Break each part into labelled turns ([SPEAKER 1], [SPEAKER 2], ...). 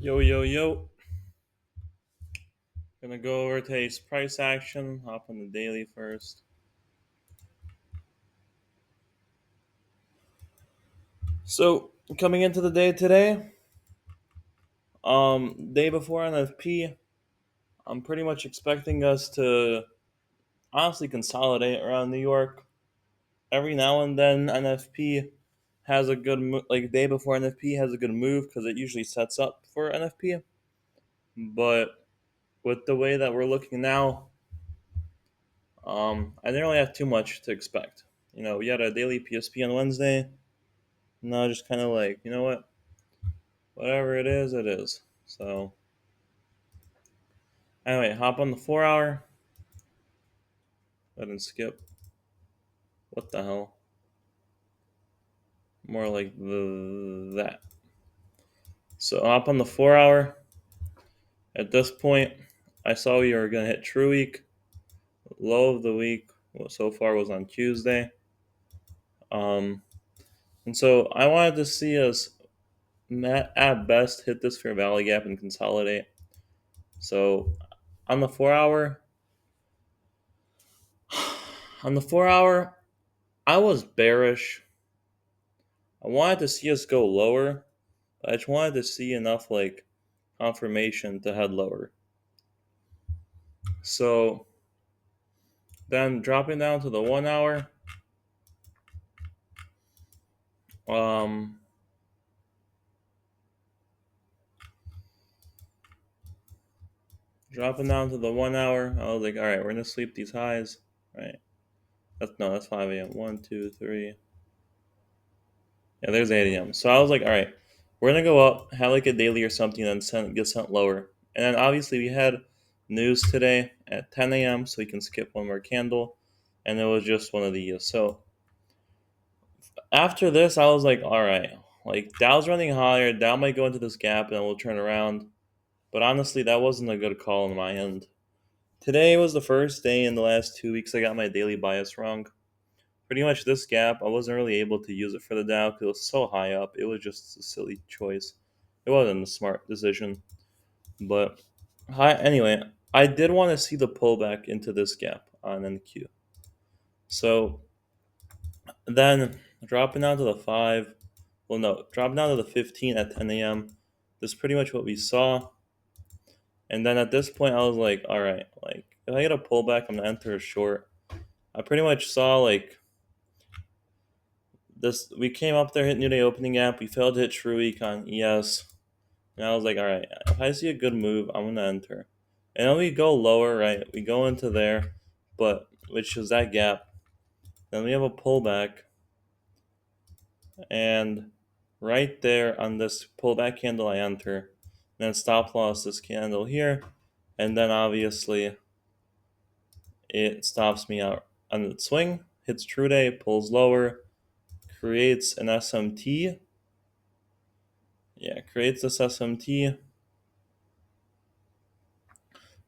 [SPEAKER 1] Yo, yo, yo. Gonna go over today's price action. Hop on the daily first. So, coming into the day today, day before NFP, I'm pretty much expecting us to honestly consolidate around New York. Every now and then, NFP has a good like day before NFP has a good move because it usually sets up for NFP. But with the way that we're looking now, I didn't really have too much to expect. We had a daily PSP on Wednesday. No, just kind of like, you know what? Whatever it is, it is. So, anyway, hop on the 4 hour. Go ahead and skip. What the hell? More like that. So, hop on the 4 hour. At this point, I saw we were going to hit True Week. Low of the week so far was on Tuesday. Um, and so I wanted to see us at best hit this fair value gap and consolidate. So on the 4 hour, on the 4 hour, I was bearish. I wanted to see us go lower, but I just wanted to see enough like confirmation to head lower. So then dropping down to the 1 hour, um, dropping down to the 1 hour, I was like, all right, we're gonna sleep these highs, right? That's 5 a.m. 1, 2, 3. Yeah, there's 8 a.m. So I was like, all right, we're gonna go up, have like a daily or something, and then get sent lower. And then obviously we had news today at 10 a.m. So we can skip one more candle, and it was just one of these. So after this, I was like, all right, like Dow's running higher. Dow might go into this gap, and we'll turn around. But honestly, that wasn't a good call on my end. Today was the first day in the last 2 weeks I got my daily bias wrong. Pretty much this gap, I wasn't really able to use it for the Dow because it was so high up. It was just a silly choice. It wasn't a smart decision. But anyway, I did want to see the pullback into this gap on NQ. So then dropping down to the 5, well, no, dropping down to the 15 at 10 a.m. This is pretty much what we saw. And then at this point, I was like, all right, like if I get a pullback, I'm gonna enter a short. I pretty much saw like this. We came up there, hit New Day opening gap. We failed to hit True Week on ES, and I was like, all right, if I see a good move, I'm gonna enter. And then we go lower, right? We go into there, but which is that gap. Then we have a pullback, and right there on this pullback candle, I enter. Then stop loss this candle here, and then obviously it stops me out on the swing. Hits True Day, pulls lower, creates an SMT. Yeah, creates this SMT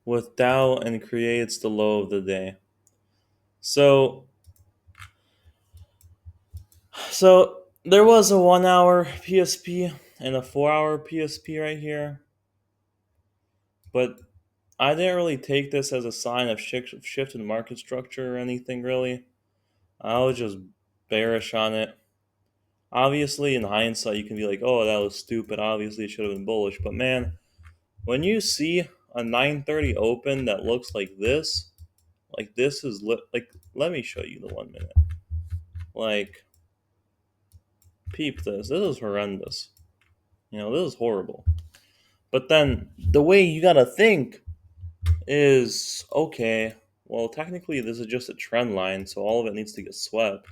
[SPEAKER 1] with Dow and creates the low of the day. So there was a 1 hour PSP and a 4 hour PSP right here, but I didn't really take this as a sign of shift in market structure or anything really. I was just bearish on it. Obviously, in hindsight, you can be like, "Oh, that was stupid. Obviously, it should have been bullish." But man, when you see a 9:30 open that looks like this is like, let me show you the 1 minute. Like, peep this. This is horrendous. This is horrible. But then the way you gotta think is okay, well, technically, this is just a trend line, so all of it needs to get swept.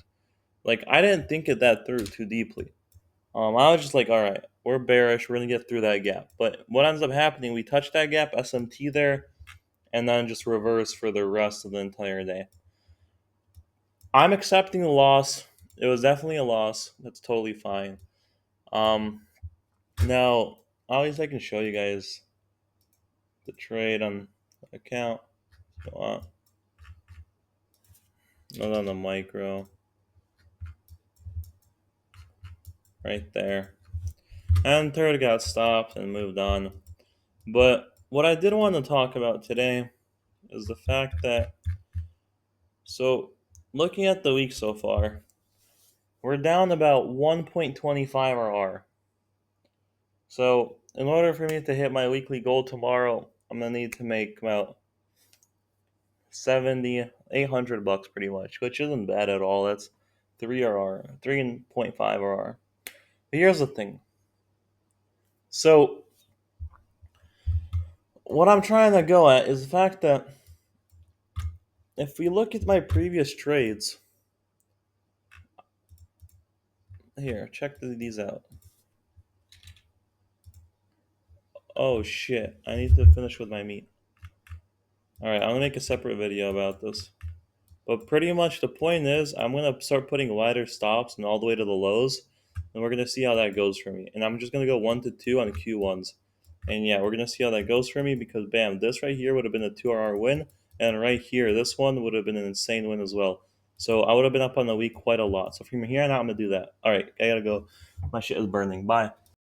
[SPEAKER 1] Like, I didn't think it that through too deeply. I was just like, all right, we're bearish, we're gonna get through that gap. But what ends up happening, we touch that gap, SMT there, and then just reverse for the rest of the entire day. I'm accepting the loss. It was definitely a loss. That's totally fine. Um, Now, obviously, I can show you guys the trade on the account. Go on. Not on the micro. Right there. And third got stopped and moved on. But what I did want to talk about today is the fact that, so looking at the week so far, we're down about 1.25 RR. So in order for me to hit my weekly goal tomorrow, I'm gonna need to make about 70, 800 bucks pretty much, which isn't bad at all. That's 3 RR, 3.5 RR. But here's the thing. So what I'm trying to go at is the fact that if we look at my previous trades, here, check these out. Oh shit, I need to finish with my meat. Alright, I'm gonna make a separate video about this. But pretty much the point is, I'm gonna start putting wider stops and all the way to the lows, and we're gonna see how that goes for me. And I'm just gonna go 1 to 2 on Q1s. And yeah, we're gonna see how that goes for me because bam, this right here would have been a 2RR win, and right here, this one would have been an insane win as well. So I would have been up on the week quite a lot. So from here on out, I'm gonna do that. Alright, I gotta go. My shit is burning. Bye.